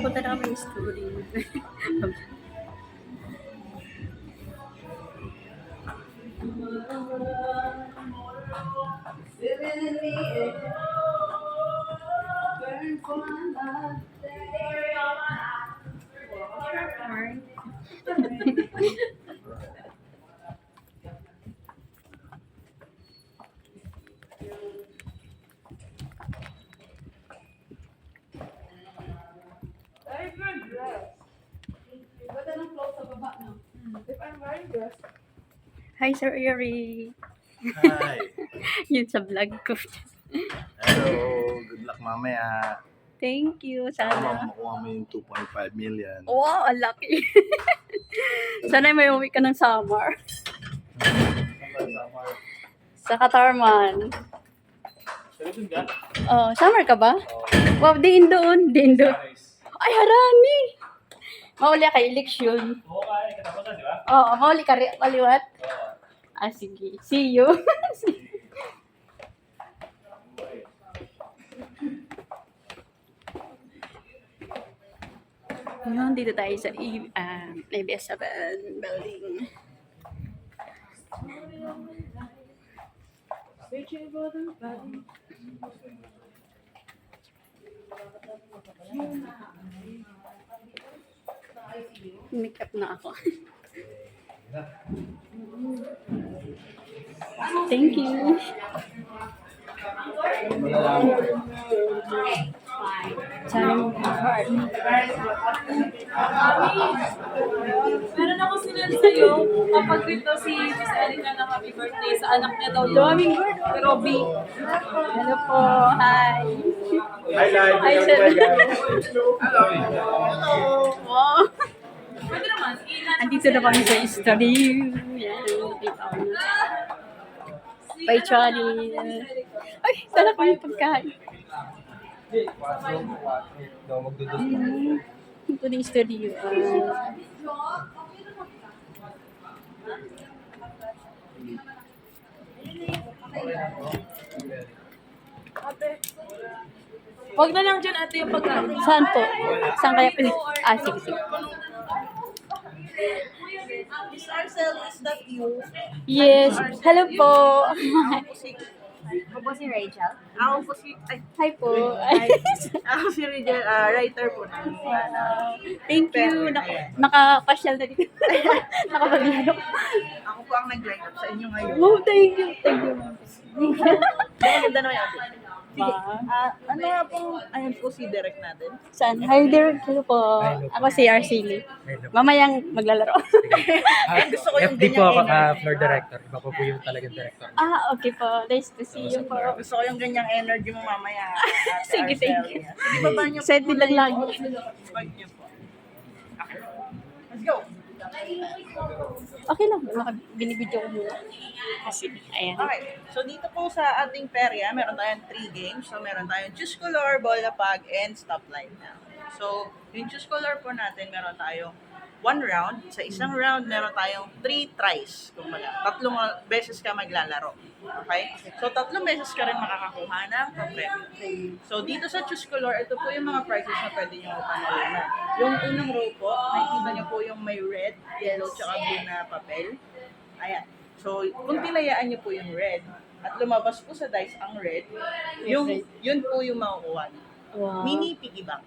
punta na kami ng story. Very good dress. Ganda ng clothes sa baba, no? If I'm wearing dress. Hi, Sir Yuri. Hi. Yun sa vlog ko. Hello. Good luck mamaya. Thank you. Sana Sana. makuha mo yung 2.5 million. Wow, ang laki. Sana may uwi ka ng summer. Sa Katarman. Oh, summer ka ba? Wow, diin doon. Diin doon. Ay, harami. Mauli ka eleksyon. Oo, mauli ka kaliwat. Ah, sige. See you. Ngayon, dito tayo sa ABS-7 building. Make up na ako. Thank you. Sana mo heart. Meron ako sinend sa'yo kapag dito si Miss Erika na happy birthday sa anak niya daw yung Daming word. Robby. Hello po. Hi. Hi, live. Hi, sir. Wow. Pwede naman, Andito na kami sa studio. Yan. Nakita ko na. By Charlie. Ay, sana ko yung pagkain. Ito na yung studio. Wag na lang dyan ate yung pagkain. Saan po? Saan kaya pinit? Ah, sige, sige. Miss Arcel, is that you? Yes. Hello po. Ako po si Rachel. Ako po si... Ay, Hi po. ako si Rachel, writer po na. Thank you. Nakapasyal na dito. Nakapaglaro. Ako po ang nag-line up sa inyo ngayon. Oh, thank you. Thank you. Maganda naman yung ate. Sige, Ba? ano nga pong, ayun po si direct natin. Saan? Hi there. Hello po. Ako si Arceli. Mamayang maglalaro. Gusto ko yung FD po ako, ganyang floor director. Iba po yung talagang director. Ah, okay po. Nice to see you po. Gusto ko yung ganyang energy mo mamaya. Ate Sige, Arcel. thank you. Sige, baba niyo po Send me muna lang lagi. yung bag niyo po. Okay. Let's go. Okay lang. Binibidyo ko muna. Kasi, ayan. Okay. So dito po sa ating perya, meron tayong 3 games. So meron tayong Choose Color, Bola Pag, and Stoplight na. So yung Choose Color po natin, meron tayong 1 round. Sa isang round, meron tayong 3 tries. Kumbaga, 3 beses ka maglalaro. Okay? So 3 beses ka rin makakakuha ng premyo. So dito sa Choose Color, ito po yung mga prizes na pwede nyo panalunan. Yung unang row po, nakikita nyo po yung may red, yellow, tsaka blue na papel. Ayan. So, kung tinayaan niyo po yung red at lumabas po sa dice ang red, yun po yung makukuha niyo. Wow. Mini piggy bank.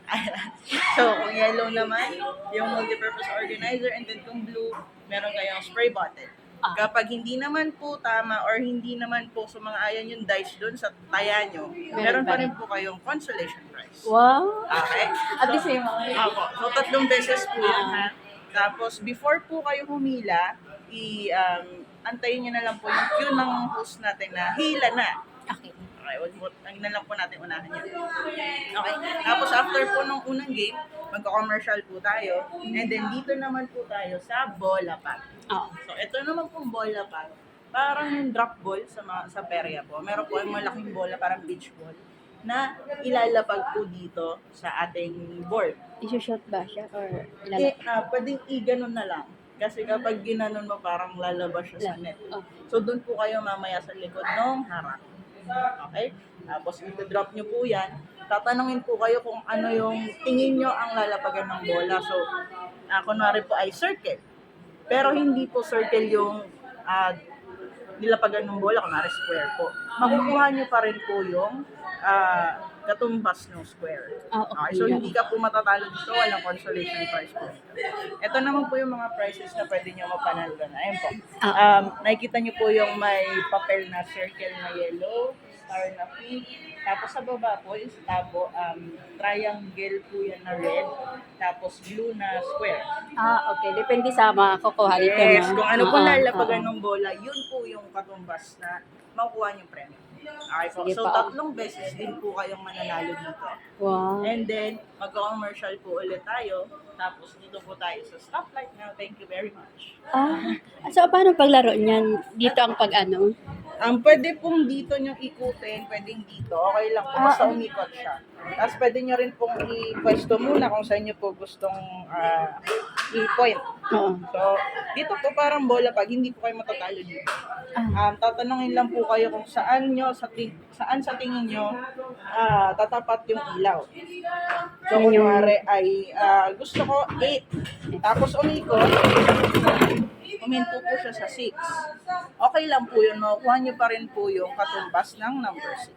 Ayan. So, kung yellow naman, yung multipurpose organizer, and then kung blue, meron kayong spray bottle. Kapag hindi naman po tama or hindi naman po sumang-ayon yung dice doon sa taya nyo, meron pa rin po kayong consolation prize. Wow. Okay? At least yung mga... Apo. So, 3 beses po yan, ha? Tapos, before po kayo humila, antayin nyo na lang po yung cue ng host natin na hila na. Okay. Okay, ang na lang po natin unahan yan. Okay. Tapos, after po nung unang game, magka-commercial po tayo. And then, dito naman po tayo sa bola pag. Oh. So, ito naman pong bola pag. Parang yung drop ball sa perya po. Meron po yung malaking bola, parang beach ball, na ilalapag po dito sa ating board. Isushoot ba siya? Or Pwedeng i-ganon na lang. Kasi kapag ginanon mo, parang lalabas siya sa net. Oh. So, doon po kayo mamaya sa likod ng harap. Okay? Tapos ito-drop nyo po yan. Tatanungin po kayo kung ano yung tingin nyo ang lalapagan ng bola. So, kunwari po ay circle. Pero hindi po circle yung nilapagan ng bola, kunwari square po. Makukuha nyo pa rin po yung katumbas ng square. Okay, so hindi ka po matatalo dito, walang consolation prize po. Ito naman po yung mga prizes na pwede nyo mapanalo na. Ayun po. Nakikita nyo po yung may papel na circle na yellow, star na pink, tapos sa baba po yung tabo, triangle po yan na red, tapos blue na square. Okay. Depende sa makukuha dito. Yes, no? kung ano po Oo, lalapagan oo. ng bola, yun po yung katumbas na makukuha niyong premyo. Okay po. Sige So, pa. 3 beses din po kayong mananalo dito. Wow. And then, magka-commercial po ulit tayo. Tapos, dito po tayo sa stoplight now. Thank you very much. So, paano paglaro niyan? Dito ang pag-ano? Pwede pong dito nyo ikutin, pwedeng dito. Okay lang po, basta umikot siya. Tapos pwede nyo rin pong i-pwesto muna kung saan nyo po gustong i-point. Oo. So, dito po parang bola pag hindi po kayo matatalo dito. Tatanungin lang po kayo kung saan sa tingin nyo tatapat yung ilaw. So, kunwari ay gusto ko 8. Tapos umikot, uminto po siya sa 6. Okay lang po yun, makukuha nyo pa rin po yung katumbas ng number 6.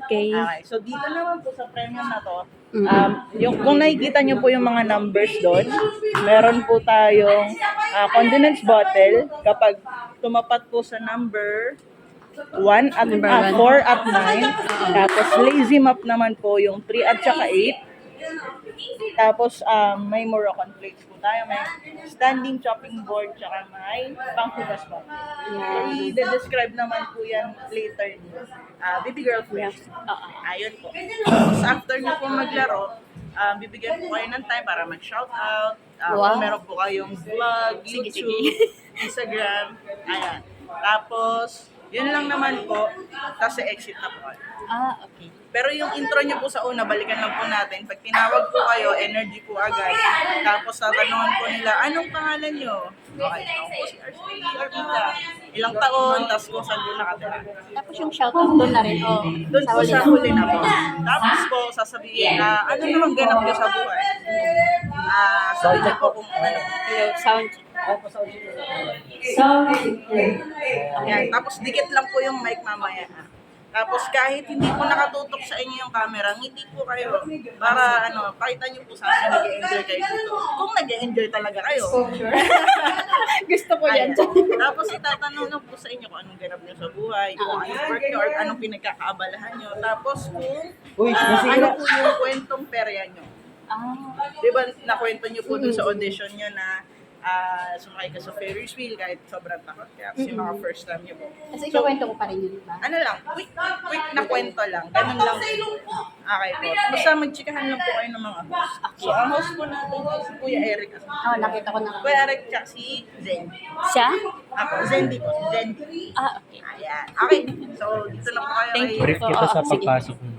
Okay. Okay, so dito naman po sa premium na to, kung nakikita nyo po yung mga numbers doon, meron po tayong condiments bottle kapag tumapat po sa number 1 at Number one. 4 at 9. Tapos lazy map naman po yung 3 at saka 8. Tapos may Moroccan plates po tayo, may standing chopping board, tsaka may panghugas po. So i-describe naman po yan later ni Baby Girl Fresh. Ayun po. Tapos after nyo po maglaro, bibigyan po kayo ng time para mag-shoutout. Wow. Kung meron po kayong vlog, Sige, YouTube, Instagram. Ayan. Tapos, yun lang naman po. Tapos exit na po kayo. Okay. Pero yung intro nyo po sa una, balikan lang po natin. Pag tinawag po kayo, energy po agad. Tapos tatanungan po nila, anong pangalan nyo? Okay, ako po si Arsley Armita. Ilang taon, tapos kung saan po nakatira. Tapos yung shoutout doon na rin. Doon po sa huli na po. Tapos po, sasabihin na, ano namang ganap nyo sa buhay? Sabihin niyo po kung ano. Hello, sound. Ayan, tapos dikit lang po yung mic mamaya. Tapos kahit hindi po nakatutok sa inyo yung camera, ngiti po kayo para pakita niyo po sa akin na nag-enjoy kayo dito. Kung nag-enjoy talaga kayo. Gusto ko yan. Ayan. Tapos itatanong lang po sa inyo kung anong ganap niyo sa buhay, kung anong work niyo or anong pinagkakaabalahan niyo. Tapos kung ano po yung kwentong perya niyo. Di ba nakwento niyo po dun sa audition niyo na sumakay ka sa Ferris wheel kahit sobrang takot ka. Kasi mga first time niyo po. Kasi ikakwento ko pa rin yun, di ba? Ano lang, quick na kwento lang. Ganun lang. Okay po. Basta magchikahan lang po kayo ng mga host. So, ang host po natin si Kuya Eric. Nakita ko na. Kuya Eric tsaka si Zendi. Siya? Ako, Zendi po. Zendi. Okay. Ayan. Okay. So, dito na po kayo Thank kay you. Brief kita sa Sige. pagpasok mo.